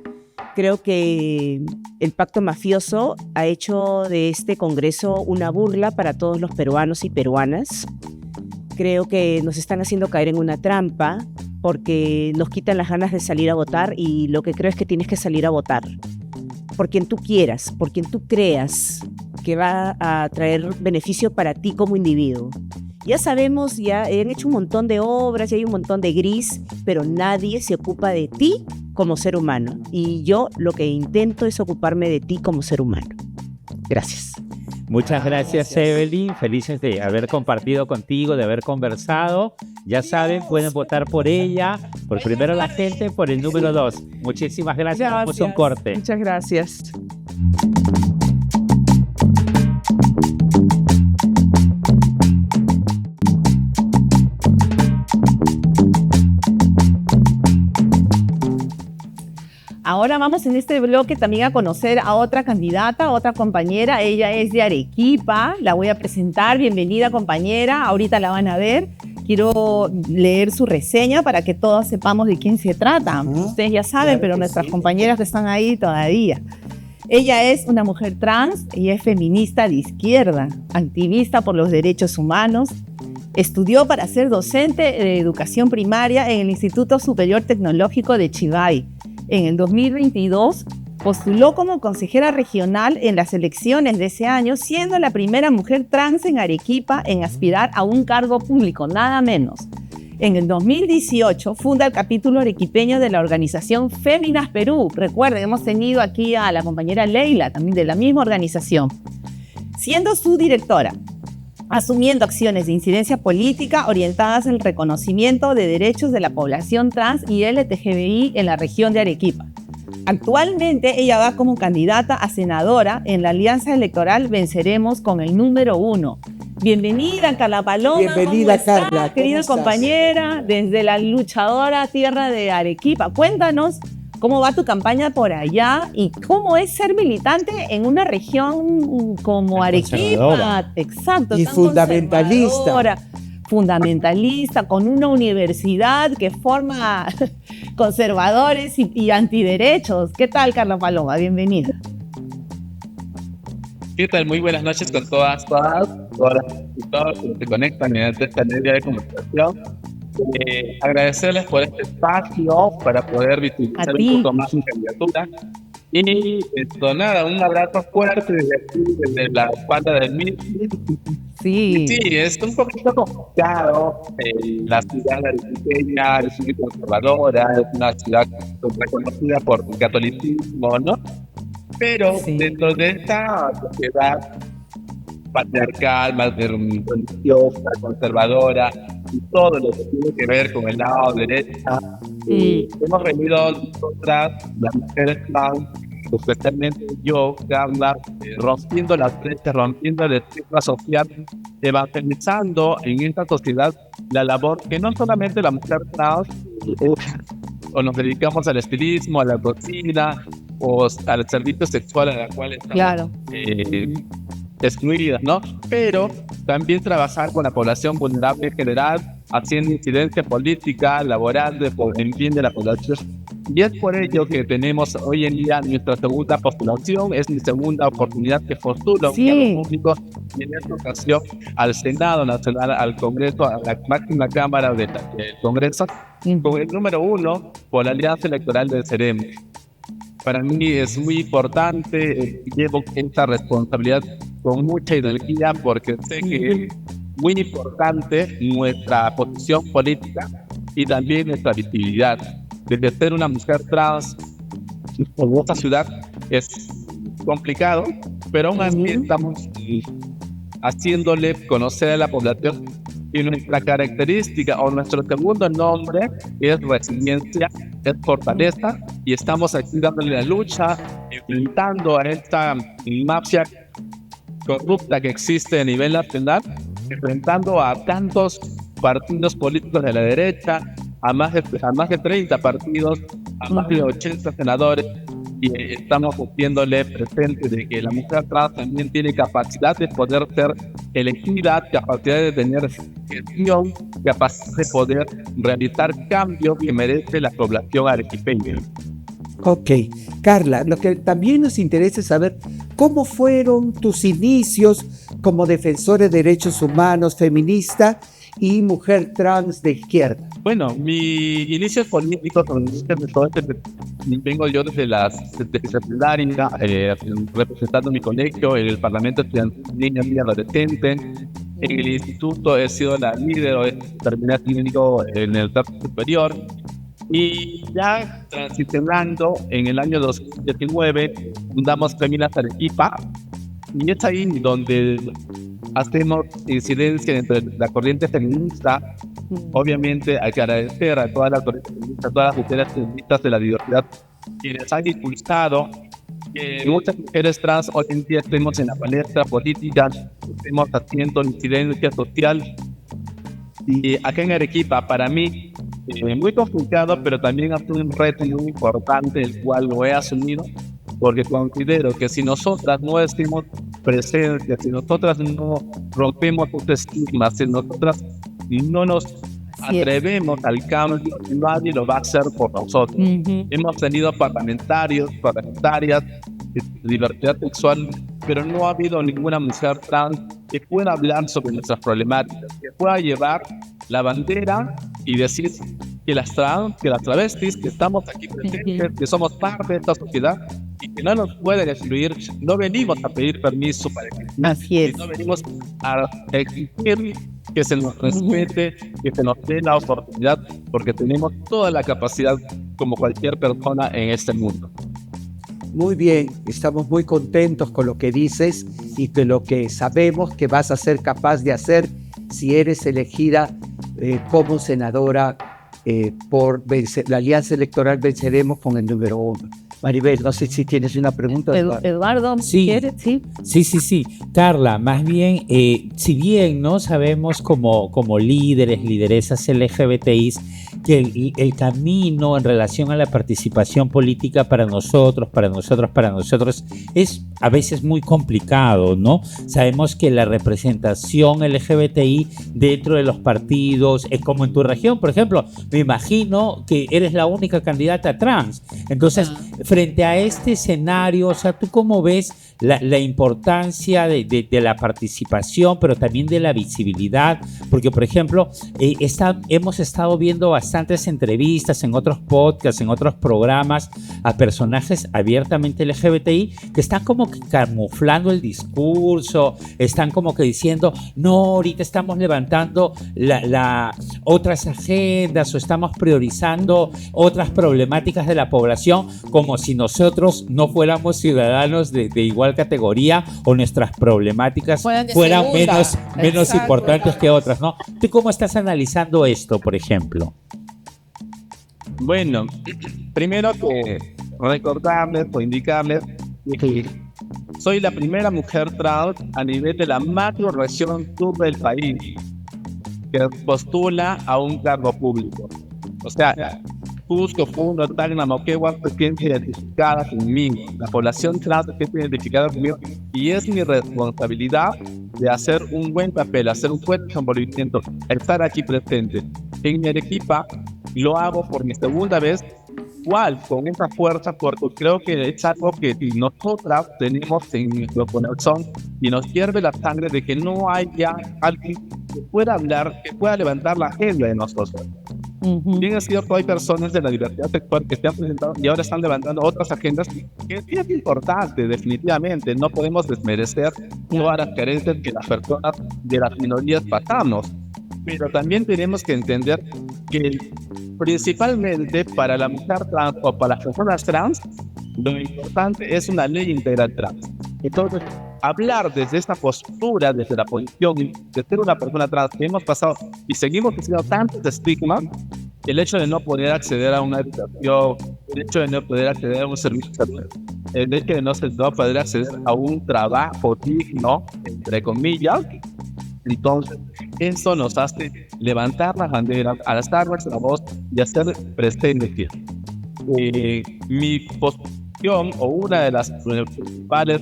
Creo que el pacto mafioso ha hecho de este Congreso una burla para todos los peruanos y peruanas. Creo que nos están haciendo caer en una trampa porque nos quitan las ganas de salir a votar y lo que creo es que tienes que salir a votar por quien tú quieras, por quien tú creas que va a traer beneficio para ti como individuo. Ya sabemos, ya han hecho un montón de obras, ya hay un montón de gris, pero nadie se ocupa de ti como ser humano. Y yo lo que intento es ocuparme de ti como ser humano. Gracias. Muchas gracias, Evelyn. Felices de haber compartido contigo, de haber conversado. Ya saben, pueden votar por ella, por Primero la Gente, por el número 2. Muchísimas gracias. Vamos a un corte. Muchas gracias. Ahora vamos en este bloque también a conocer a otra candidata, a otra compañera. Ella es de Arequipa. La voy a presentar. Bienvenida, compañera. Ahorita la van a ver. Quiero leer su reseña para que todos sepamos de quién se trata. Ustedes ya saben, pero nuestras compañeras que están ahí todavía. Ella es una mujer trans, ella es feminista de izquierda, activista por los derechos humanos. Estudió para ser docente de educación primaria en el Instituto Superior Tecnológico de Chivay. En el 2022 postuló como consejera regional en las elecciones de ese año, siendo la primera mujer trans en Arequipa en aspirar a un cargo público, nada menos. En el 2018 funda el capítulo arequipeño de la organización Féminas Perú. Recuerden, hemos tenido aquí a la compañera Leila, también de la misma organización, siendo su directora, asumiendo acciones de incidencia política orientadas al reconocimiento de derechos de la población trans y LGTBI en la región de Arequipa. Actualmente ella va como candidata a senadora en la alianza electoral Venceremos con el número 1. Bienvenida, Carla Paloma. Bienvenida, ¿Cómo estás, Carla? ¿Cómo querida estás? compañera, desde la luchadora tierra de Arequipa? Cuéntanos cómo va tu campaña por allá y cómo es ser militante en una región como Arequipa. Conservadora. Exacto. Y tan fundamentalista. conservadora, fundamentalista, con una universidad que forma conservadores y antiderechos. ¿Qué tal, Carla Paloma? Bienvenida. ¿Qué tal? Muy buenas noches con todas las que se conectan mediante esta media de comunicación. Agradecerles por este espacio para poder visibilizar A ti. un poco más mi candidatura. Y nada, un abrazo fuerte desde aquí, desde la espalda del MIT. Sí. Sí, es un poquito complicado. La ciudad arequipeña es muy conservadora, es una ciudad reconocida por el catolicismo, ¿no? Pero Sí. dentro de esta sociedad patriarcal, más religiosa, conservadora, y todo lo que tiene que ver con el lado derecha, hemos venido nosotras, las mujeres trans, especialmente yo, Carla, rompiendo las brechas, rompiendo el estigma social, evangelizando en esta sociedad la labor que no solamente la mujer trans o nos dedicamos al estilismo, a la cocina o al servicio sexual a la cual estamos Claro. excluidas, ¿no? Pero también trabajar con la población vulnerable en general, haciendo incidencia política, laboral, en bien de la población. Y es por ello que tenemos hoy en día nuestra segunda postulación, es mi segunda oportunidad que postulo a un cargo público, y en esta ocasión al Senado Nacional, al Congreso, a la máxima Cámara del Congreso, con el número 1 por la Alianza Electoral del CEREM. Para mí es muy importante, llevo esta responsabilidad con mucha energía porque sé que es muy importante nuestra posición política y también nuestra visibilidad. Desde ser una mujer trans en esta ciudad es complicado, pero aún así estamos haciéndole conocer a la población y nuestra característica o nuestro segundo nombre es resiliencia, es fortaleza, y estamos aquí dándole la lucha, enfrentando a esta mafia corrupta que existe a nivel nacional, enfrentando a tantos partidos políticos de la derecha, a más de 30 partidos, a más de 80 senadores, y estamos haciéndole presente de que la mujer trans también tiene capacidad de poder ser elegida, capacidad de tener gestión, capacidad de poder realizar cambios que merece la población arequipeña. Ok, Carla, lo que también nos interesa es saber cómo fueron tus inicios como defensora de derechos humanos, feminista y mujer trans de izquierda. Bueno, mi inicio político, vengo yo desde secundaria, representando mi colegio en el Parlamento Estudiantil Niña y Adolescente. En el instituto he sido la líder, terminé siendo en el tercer superior. Y ya transicionando en el año 2019, fundamos Feminas Arequipa, y es ahí donde hacemos incidencia entre la corriente feminista. Obviamente hay que agradecer a todas las corrientes feministas, a todas las mujeres feministas de la diversidad, quienes han impulsado que muchas mujeres trans hoy en día estemos en la palestra política, estemos haciendo incidencia social. Y acá en Arequipa, para mí, muy complicado, pero también ha sido un reto muy importante, el cual lo he asumido, porque considero que si nosotras no decimos presencia, si nosotras no rompemos estos estigmas, si nosotras no nos atrevemos al cambio, nadie lo va a hacer por nosotros. Hemos tenido parlamentarias de diversidad sexual, pero no ha habido ninguna mujer trans que pueda hablar sobre nuestras problemáticas, que pueda llevar la bandera y decir que las travestis, que estamos aquí presentes, que somos parte de esta sociedad y que no nos pueden excluir. No venimos a pedir permiso para que Así es. no venimos a exigir que se nos respete, que se nos dé la oportunidad, porque tenemos toda la capacidad como cualquier persona en este mundo. Muy bien, estamos muy contentos con lo que dices y de lo que sabemos que vas a ser capaz de hacer si eres elegida como senadora por la Alianza Electoral Venceremos con el número 1. Maribel, no sé si tienes una pregunta. Eduardo, Sí. ¿quieres? Sí. Sí. Carla, más bien, si bien no sabemos como líderes, lideresas LGBTIs, que el camino en relación a la participación política para nosotros es a veces muy complicado, ¿no? Sabemos que la representación LGBTI dentro de los partidos, es como en tu región, por ejemplo, me imagino que eres la única candidata trans. Entonces, frente a este escenario, o sea, ¿tú cómo ves la importancia de la participación, pero también de la visibilidad? Porque, por ejemplo, hemos estado viendo bastantes entrevistas en otros podcasts, en otros programas, a personajes abiertamente LGBTI que están como que camuflando el discurso, están como que diciendo, no, ahorita estamos levantando otras agendas o estamos priorizando otras problemáticas de la población, como si nosotros no fuéramos ciudadanos de igual categoría o nuestras problemáticas fueran menos importantes que otras, ¿no? ¿Tú cómo estás analizando esto, por ejemplo? Bueno, primero que recordarles o indicarles que soy la primera mujer trans a nivel de la macro región sur del país que postula a un cargo público. O sea, Cusco, Puno, Tacna, Moquegua se siente identificada conmigo. La población trans se siente identificada conmigo y es mi responsabilidad de hacer un buen papel, hacer un buen desenvolvimiento, estar aquí presente. En mi Arequipa lo hago por mi segunda vez, igual, con esa fuerza, porque creo que es algo que nosotras tenemos en nuestro corazón y nos hierve la sangre de que no haya alguien que pueda hablar, que pueda levantar la agenda de nosotros. Bien es cierto, hay personas de la diversidad sexual que se han presentado y ahora están levantando otras agendas que sí es importante, definitivamente. No podemos desmerecer todas las carencias que las personas de las minorías pasamos, pero también tenemos que entender que principalmente para la mujer trans o para las personas trans, lo importante es una ley integral trans. Entonces, hablar desde esta postura, desde la posición de ser una persona trans que hemos pasado y seguimos teniendo tantos estigmas, el hecho de no poder acceder a una educación, el hecho de no poder acceder a un servicio de salud, el hecho de no poder acceder a un trabajo digno, entre comillas, entonces eso nos hace levantar las banderas, alzar nuestra voz y hacer presente. Mi posición o una de las principales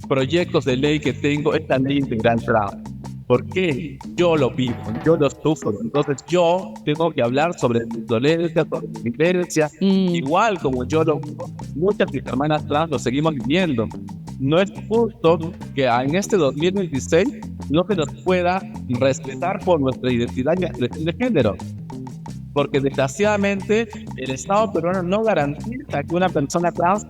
proyectos de ley que tengo es la ley integral trans. ¿Por qué? Yo lo vivo, yo lo sufro. Entonces yo tengo que hablar sobre mi dolencia, sobre mi diferencia, igual como yo lo vivo. Muchas de mis hermanas trans lo seguimos viviendo. No es justo que en este 2026 no se nos pueda respetar por nuestra identidad y expresión de género. Porque desgraciadamente el Estado peruano no garantiza que una persona trans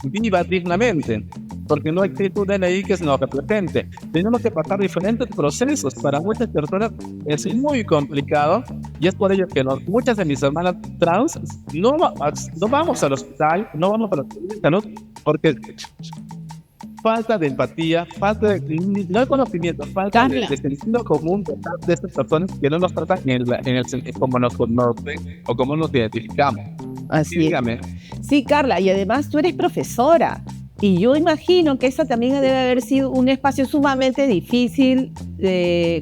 viva dignamente, porque no existe una ley que nos represente. Tenemos que pasar diferentes procesos. Para muchas personas es muy complicado y es por ello que muchas de mis hermanas trans no vamos al hospital, no vamos a la salud, porque falta de empatía, falta de no de conocimiento, falta de sentido común de estas personas que no nos tratan como nos conocen o como nos identificamos. Así sí, dígame. Sí, Carla, y además tú eres profesora. Y yo imagino que esa también debe haber sido un espacio sumamente difícil,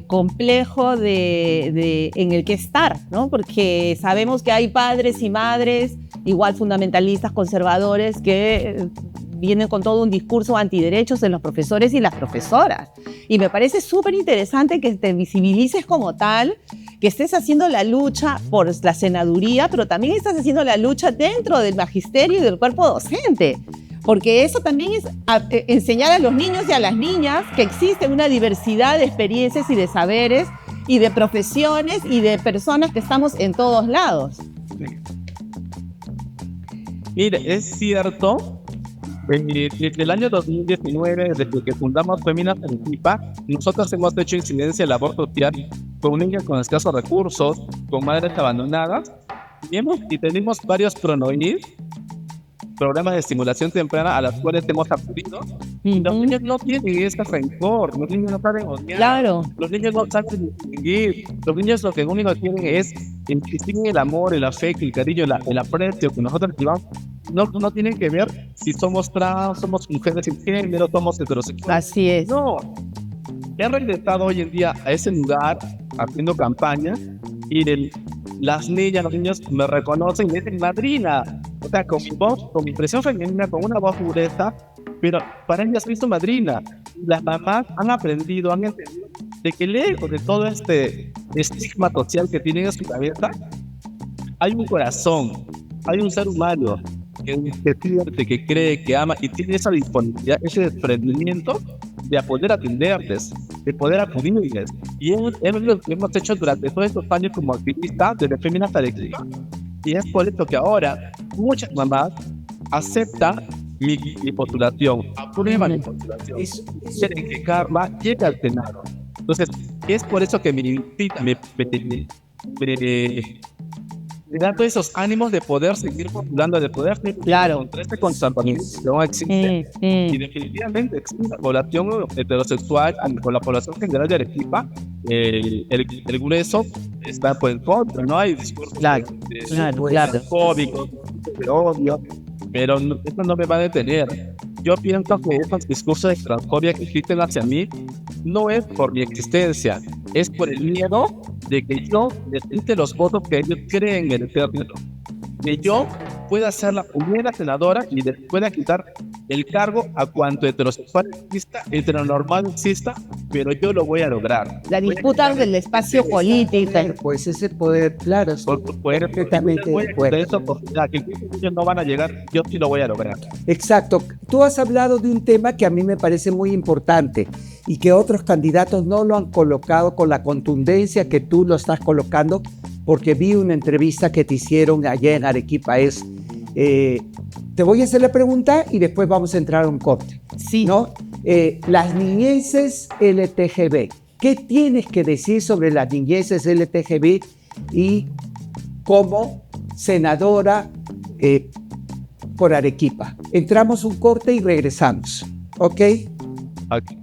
complejo en el que estar, ¿no? Porque sabemos que hay padres y madres igual fundamentalistas, conservadores, que vienen con todo un discurso antiderechos en los profesores y las profesoras. Y me parece súper interesante que te visibilices como tal, que estés haciendo la lucha por la senaduría, pero también estás haciendo la lucha dentro del magisterio y del cuerpo docente. Porque eso también es enseñar a los niños y a las niñas que existe una diversidad de experiencias y de saberes y de profesiones y de personas que estamos en todos lados. Mire, es cierto, desde el año 2019, desde que fundamos Féminas Arequipa, nosotros hemos hecho incidencia en labor social con niñas con escasos recursos, con madres abandonadas, y tenemos varios programas de estimulación temprana a las cuales hemos acudido. Los niños no tienen ese rencor, los niños no saben odiar, claro. Los niños no saben distinguir, los niños lo que único quieren es insistir en el amor, el afecto, el cariño, el aprecio que nosotros llevamos. No tienen que ver si somos trans, somos mujeres sin género, somos heterosexuales. Así es. No, he regresado hoy en día a ese lugar haciendo campaña y las niñas, los niños me reconocen y me dicen madrina. O sea, con mi voz, con mi expresión femenina, con una voz pureza, pero para ellas soy su madrina. Las mamás han aprendido, han entendido de que lejos de todo este estigma social que tienen en su cabeza, hay un corazón, hay un ser humano que siente, que cree, que ama y tiene esa disponibilidad, ese desprendimiento de poder atenderles, de poder acudirles. Y es lo que hemos hecho durante todos estos años como activistas desde Féminas Arequipa. Y es por eso que ahora muchas mamás aceptan mi postulación, aprueban mi postulación, quieren que Carla llegue al Senado. Entonces, es por eso que me da todos esos ánimos de poder seguir postulando, de poder seguir contra este conservadurismo que no existe. Y definitivamente existe la población heterosexual con la población general de Arequipa. El grueso está por el contra, no hay discursos fóbicos, de odio, pero esto no me va a detener. Yo pienso que esos discursos de transfobia que existen hacia mí no es por mi existencia, es por el miedo de que yo necesite los votos que ellos creen merecer, que yo pueda ser la primera senadora y les pueda quitar el cargo a cuanto heterosexual exista, heteronormal exista, pero yo lo voy a lograr. La disputa del espacio político. Pues ese poder, claro, Por poder perfectamente de acuerdo. de esa oportunidad, que ellos no van a llegar, yo sí lo voy a lograr. Exacto. Tú has hablado de un tema que a mí me parece muy importante y que otros candidatos no lo han colocado con la contundencia que tú lo estás colocando, porque vi una entrevista que te hicieron ayer en Arequipa. Te voy a hacer la pregunta y después vamos a entrar a un corte. Sí. ¿No? Las niñeces LTGB. ¿Qué tienes que decir sobre las niñeces LTGB y como senadora por Arequipa? Entramos un corte y regresamos. ¿Ok? Aquí.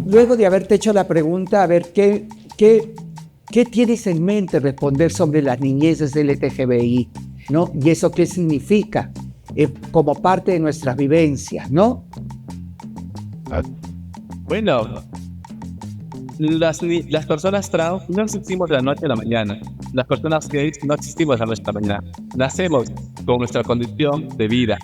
Luego de haberte hecho la pregunta, a ver, ¿qué tienes en mente responder sobre las niñeces LGTBI, ¿no? Y eso qué significa como parte de nuestras vivencias, ¿no? Bueno, las personas trans no existimos de la noche a la mañana. Las personas gays no existimos de la noche a la mañana. Nacemos con nuestra condición de vida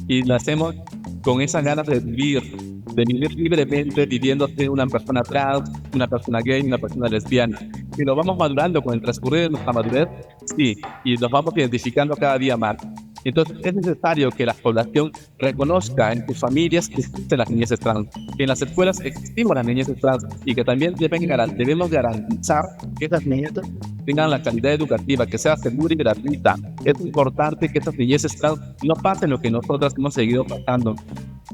y nacemos con esas ganas de vivir libremente, viviéndose una persona trans, una persona gay, una persona lesbiana. Y nos vamos madurando con el transcurrir de nuestra madurez, sí, y nos vamos identificando cada día más. Entonces es necesario que la población reconozca en sus familias que existen las niñeces trans, que en las escuelas existimos las niñeces trans y que también debemos garantizar que esas niñeces tengan la calidad educativa, que sea segura y gratuita. Es importante que esas niñeces trans no pasen lo que nosotras hemos seguido pasando.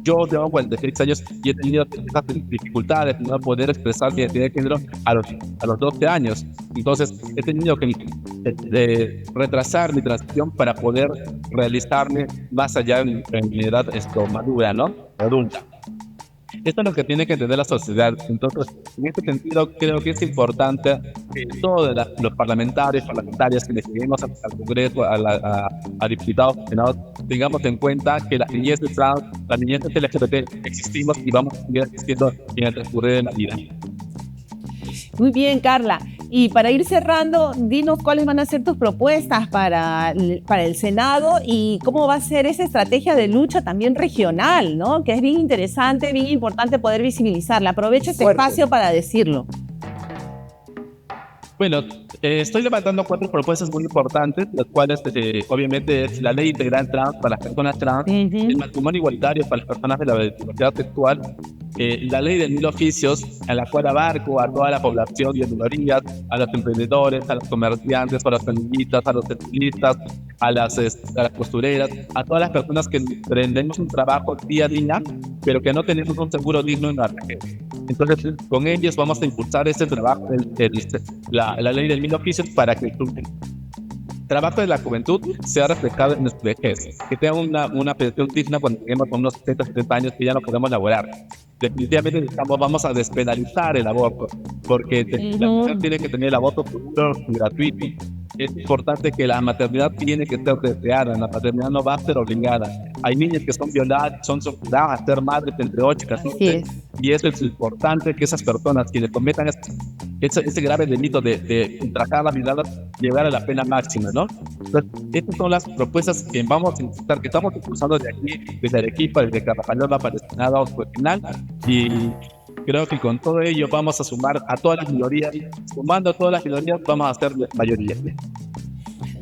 Yo tengo 46 años y he tenido esas dificultades de no poder expresar mi identidad de género a los 12 años. Entonces he tenido que retrasar mi transición para poder realizarme más allá en mi edad madura, ¿no? Adulta. Esto es lo que tiene que entender la sociedad. Entonces, en este sentido, creo que es importante que todos los parlamentarias que le seguimos al Congreso, a diputados, senadores, tengamos en cuenta que las niñeces trans, las niñeces LGBT existimos y vamos a seguir existiendo en el transcurrir de la vida. Muy bien, Carla. Y para ir cerrando, dinos cuáles van a ser tus propuestas para el Senado y cómo va a ser esa estrategia de lucha también regional, ¿no? Que es bien interesante, bien importante poder visibilizarla. Aprovecho este espacio para decirlo. Bueno, estoy levantando 4 propuestas muy importantes, las cuales obviamente es la ley integral trans para las personas trans, el matrimonio igualitario para las personas de la diversidad sexual, la ley de 1000 oficios, a la cual abarco a toda la población de minorías, a los emprendedores, a los comerciantes, a los feministas, a los estilistas, a las costureras, a todas las personas que emprendemos un trabajo día a día, pero que no tenemos un seguro digno en la red. Entonces, con ellos vamos a impulsar este trabajo, la ley del 1000 oficios, para que el trabajo de la juventud sea reflejado en nuestra vejez, que tenga una pensión digna cuando tenemos unos 70 años que ya no podemos laborar. Definitivamente vamos a despenalizar el aborto, porque la mujer tiene que tener el aborto seguro y gratuito. Es importante que la maternidad tiene que ser deseada, la paternidad no va a ser obligada. Hay niñas que son violadas, son obligadas a ser madres entre 8 y 14, y eso es importante, que esas personas quienes cometan ese grave delito de ultrajar la vida, llegar a la pena máxima, ¿no? Entonces, estas son las propuestas que vamos a impulsar, que estamos impulsando de aquí, desde Arequipa, desde Carapaloma para el Senado final, y creo que con todo ello vamos a sumar a todas las minorías. Sumando a todas las minorías vamos a ser la mayoría.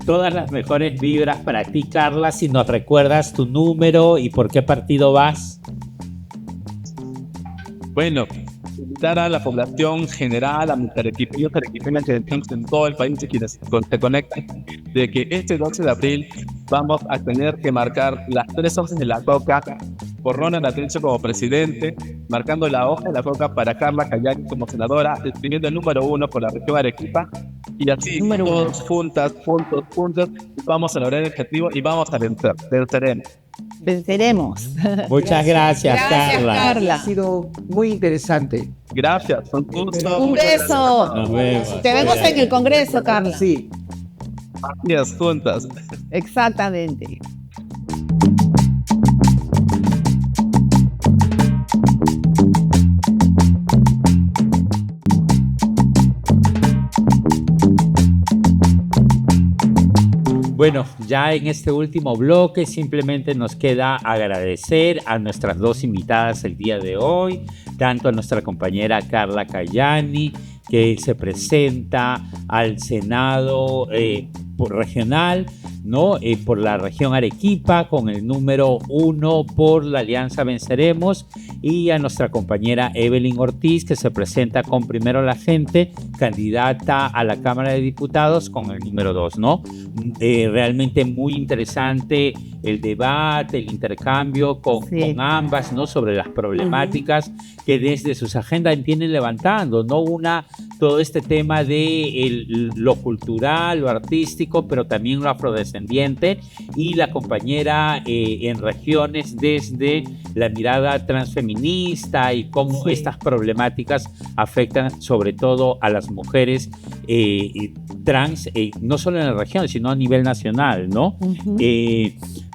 Todas las mejores vibras para ti, Carla. Si nos recuerdas tu número y por qué partido vas. Bueno, invitar a la población general, a mis arequipeños, arequipeñas que tenemos en todo el país y quienes se conectan, de que este 12 de abril vamos a tener que marcar las 3 hojas de la coca por Ronald Atencio como presidente, marcando la hoja de la coca para Carla Cayani como senadora, escribiendo el número 1 por la región Arequipa, y así todos juntos, vamos a lograr el objetivo y vamos a Venceremos. Muchas gracias, Carla. Ha sido muy interesante. Gracias, un gusto. Un beso. Nos vemos. Te vemos en el Congreso, Carla. Sí. Gracias, juntas. Exactamente. Bueno, ya en este último bloque simplemente nos queda agradecer a nuestras dos invitadas el día de hoy, tanto a nuestra compañera Carla Cayani, que se presenta al Senado regional, ¿no? Por la región Arequipa, con el número 1 por la Alianza Venceremos, y a nuestra compañera Evelyn Ortiz, que se presenta con Primero la Gente, candidata a la Cámara de Diputados, con el número 2, ¿no? Realmente muy interesante el debate, el intercambio con ambas, ¿no? Sobre las problemáticas que desde sus agendas vienen levantando, ¿no? Todo este tema de lo cultural, lo artístico, pero también lo afrodescendiente, y la compañera en regiones desde la mirada transfeminista y cómo estas problemáticas afectan sobre todo a las mujeres trans, no solo en la región, sino a nivel nacional, ¿no?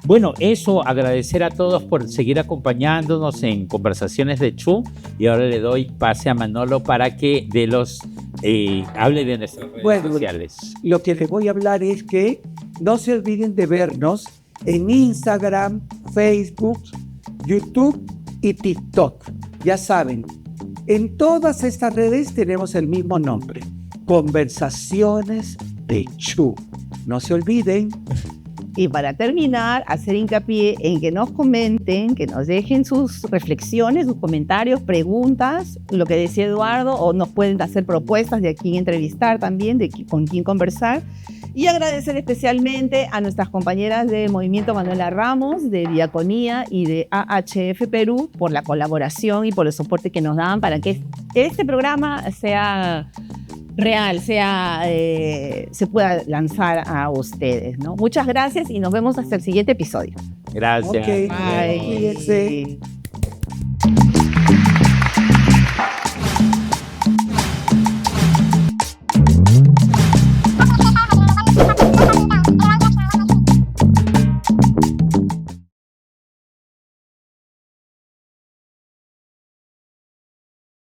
Bueno, eso, agradecer a todos por seguir acompañándonos en Conversaciones de Chu, y ahora le doy pase a Manolo para que hable de nuestras redes sociales. Lo que les voy a hablar es que no se olviden de vernos en Instagram, Facebook, YouTube y TikTok. Ya saben, en todas estas redes tenemos el mismo nombre: Conversaciones de Chu. No se olviden. Y para terminar, hacer hincapié en que nos comenten, que nos dejen sus reflexiones, sus comentarios, preguntas, lo que decía Eduardo, o nos pueden hacer propuestas de a quién entrevistar también, con quién conversar. Y agradecer especialmente a nuestras compañeras de Movimiento Manuela Ramos, de Diaconía y de AHF Perú por la colaboración y por el soporte que nos dan para que este programa sea real, se pueda lanzar a ustedes, ¿no? Muchas gracias y nos vemos hasta el siguiente episodio. Gracias. Okay. Bye. Cuídense.